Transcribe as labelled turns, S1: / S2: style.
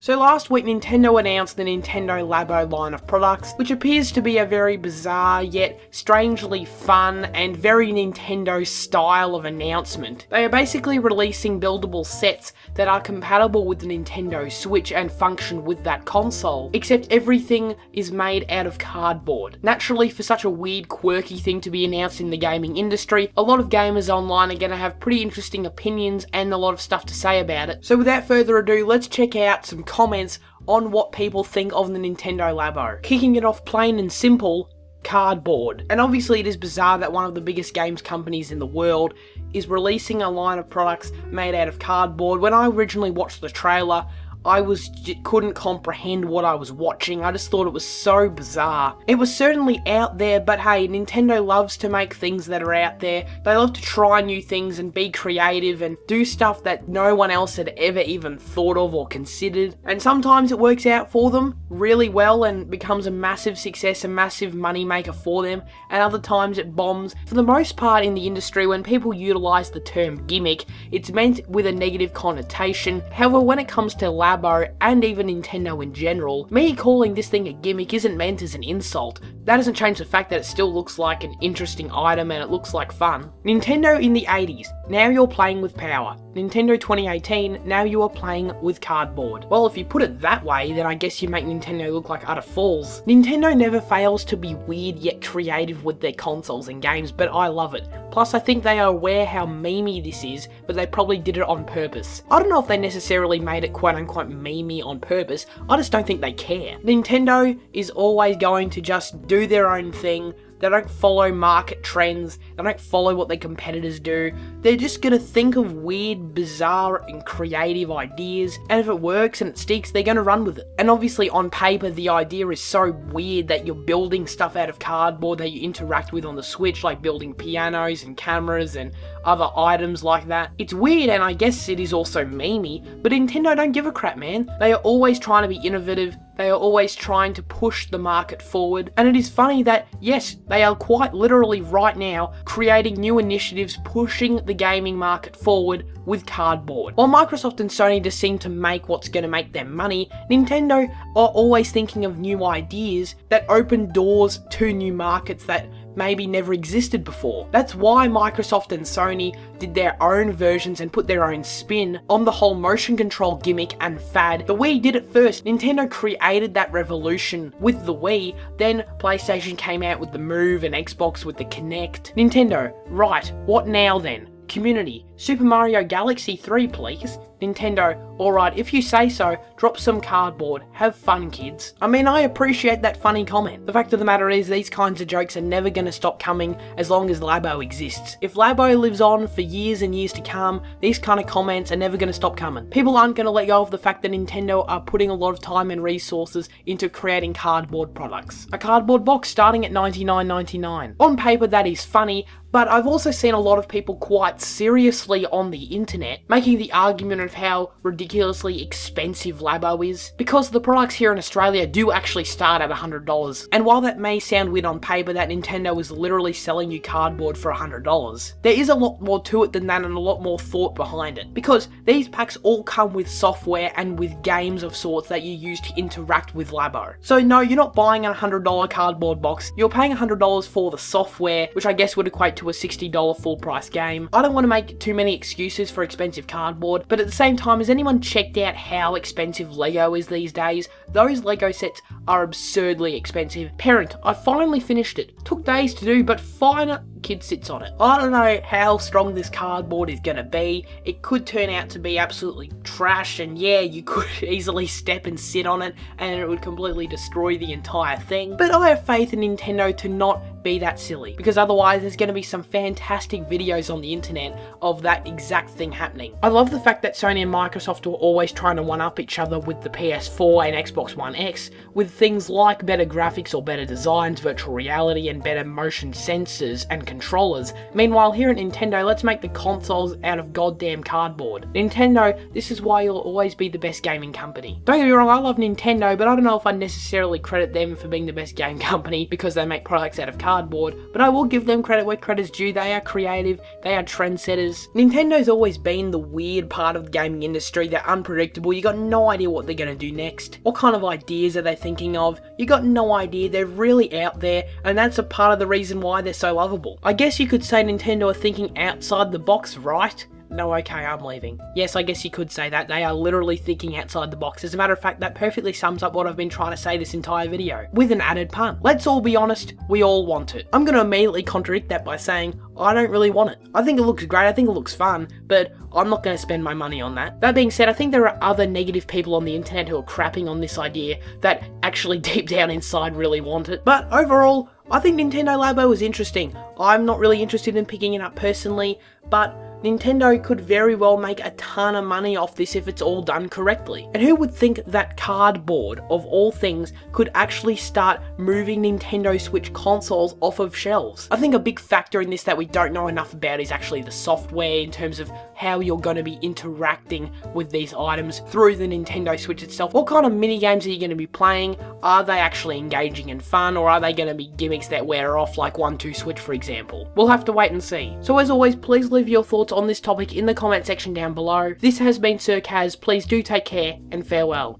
S1: So last week Nintendo announced the Nintendo Labo line of products, which appears to be a very bizarre yet strangely fun and very Nintendo style of announcement. They are basically releasing buildable sets that are compatible with the Nintendo Switch and function with that console, except everything is made out of cardboard. Naturally, for such a weird, quirky thing to be announced in the gaming industry, a lot of gamers online are going to have pretty interesting opinions and a lot of stuff to say about it. So without further ado, let's check out some comments on what people think of the Nintendo Labo. Kicking it off plain and simple, cardboard. And obviously it is bizarre that one of the biggest games companies in the world is releasing a line of products made out of cardboard. When I originally watched the trailer, I couldn't comprehend what I was watching. I just thought it was so bizarre. It was certainly out there, but hey, Nintendo loves to make things that are out there. They love to try new things and be creative and do stuff that no one else had ever even thought of or considered. And sometimes it works out for them really well and becomes a massive success, a massive money maker for them. And other times it bombs. For the most part in the industry, when people utilize the term gimmick, it's meant with a negative connotation. However, when it comes to Labo and even Nintendo in general, me calling this thing a gimmick isn't meant as an insult. That doesn't change the fact that it still looks like an interesting item and it looks like fun. Nintendo in the 80s, now you're playing with power. Nintendo 2018, now you are playing with cardboard. Well, if you put it that way, then I guess you make Nintendo look like utter fools. Nintendo never fails to be weird yet creative with their consoles and games, but I love it. Plus, I think they are aware how memey this is, but they probably did it on purpose. I don't know if they necessarily made it quote-unquote memey on purpose, I just don't think they care. Nintendo is always going to just do their own thing. They don't follow market trends, they don't follow what their competitors do. They're just gonna think of weird, bizarre, and creative ideas, and if it works and it sticks, they're gonna run with it. And obviously on paper, the idea is so weird that you're building stuff out of cardboard that you interact with on the Switch, like building pianos and cameras and other items like that. It's weird, and I guess it is also memey, but Nintendo don't give a crap, man. They are always trying to be innovative. They are always trying to push the market forward, and it is funny that, yes, they are quite literally right now creating new initiatives pushing the gaming market forward with cardboard. While Microsoft and Sony just seem to make what's going to make them money, Nintendo are always thinking of new ideas that open doors to new markets that maybe never existed before. That's why Microsoft and Sony did their own versions and put their own spin on the whole motion control gimmick and fad. The Wii did it first. Nintendo created that revolution with the Wii, then PlayStation came out with the Move and Xbox with the Kinect. Nintendo, right, what now then? Community, Super Mario Galaxy 3 please. Nintendo, alright, if you say so, drop some cardboard, have fun kids. I mean, I appreciate that funny comment. The fact of the matter is, these kinds of jokes are never going to stop coming as long as Labo exists. If Labo lives on for years and years to come, these kind of comments are never going to stop coming. People aren't going to let go of the fact that Nintendo are putting a lot of time and resources into creating cardboard products. A cardboard box starting at $99.99. On paper that is funny, but I've also seen a lot of people quite seriously on the internet making the argument of how ridiculously expensive Labo is, because the products here in Australia do actually start at $100. And while that may sound weird on paper that Nintendo is literally selling you cardboard for $100, there is a lot more to it than that and a lot more thought behind it, because these packs all come with software and with games of sorts that you use to interact with Labo. So no, you're not buying a $100 cardboard box, you're paying $100 for the software, which I guess would equate to a $60 full price game. I don't want to make too many excuses for expensive cardboard, but at the same time, has anyone checked out how expensive Lego is these days? Those Lego sets are absurdly expensive. Parent, I finally finished it. Took days to do, but fine, kid sits on it. I don't know how strong this cardboard is going to be. It could turn out to be absolutely trash, and yeah, you could easily step and sit on it and it would completely destroy the entire thing. But I have faith in Nintendo to not be that silly, because otherwise there's going to be some fantastic videos on the internet of that exact thing happening. I love the fact that Sony and Microsoft are always trying to one-up each other with the PS4 and Xbox One X, with things like better graphics or better designs, virtual reality, and better motion sensors and controllers. Meanwhile, here at Nintendo, let's make the consoles out of goddamn cardboard. Nintendo, this is why you'll always be the best gaming company. Don't get me wrong, I love Nintendo, but I don't know if I necessarily credit them for being the best game company because they make products out of cardboard, but I will give them credit where credit's due. They are creative, they are trendsetters. Nintendo's always been the weird part of the gaming industry. They're unpredictable, you got no idea what they're going to do next. What kind of ideas are they thinking of? You got no idea, they're really out there, and that's a part of the reason why they're so lovable. I guess you could say Nintendo are thinking outside the box, right? No, okay, I'm leaving. Yes, I guess you could say that. They are literally thinking outside the box. As a matter of fact, that perfectly sums up what I've been trying to say this entire video, with an added pun. Let's all be honest, we all want it. I'm going to immediately contradict that by saying, I don't really want it. I think it looks great, I think it looks fun, but I'm not going to spend my money on that. That being said, I think there are other negative people on the internet who are crapping on this idea that actually deep down inside really want it. But overall, I think Nintendo Labo is interesting. I'm not really interested in picking it up personally, but Nintendo could very well make a ton of money off this if it's all done correctly. And who would think that cardboard, of all things, could actually start moving Nintendo Switch consoles off of shelves? I think a big factor in this that we don't know enough about is actually the software in terms of how you're going to be interacting with these items through the Nintendo Switch itself. What kind of mini games are you going to be playing? Are they actually engaging and fun, or are they going to be gimmicks that wear off like 1-2 Switch, for example? We'll have to wait and see. So as always, please leave your thoughts on this topic in the comment section down below. This has been SirCazz. Please do take care and farewell.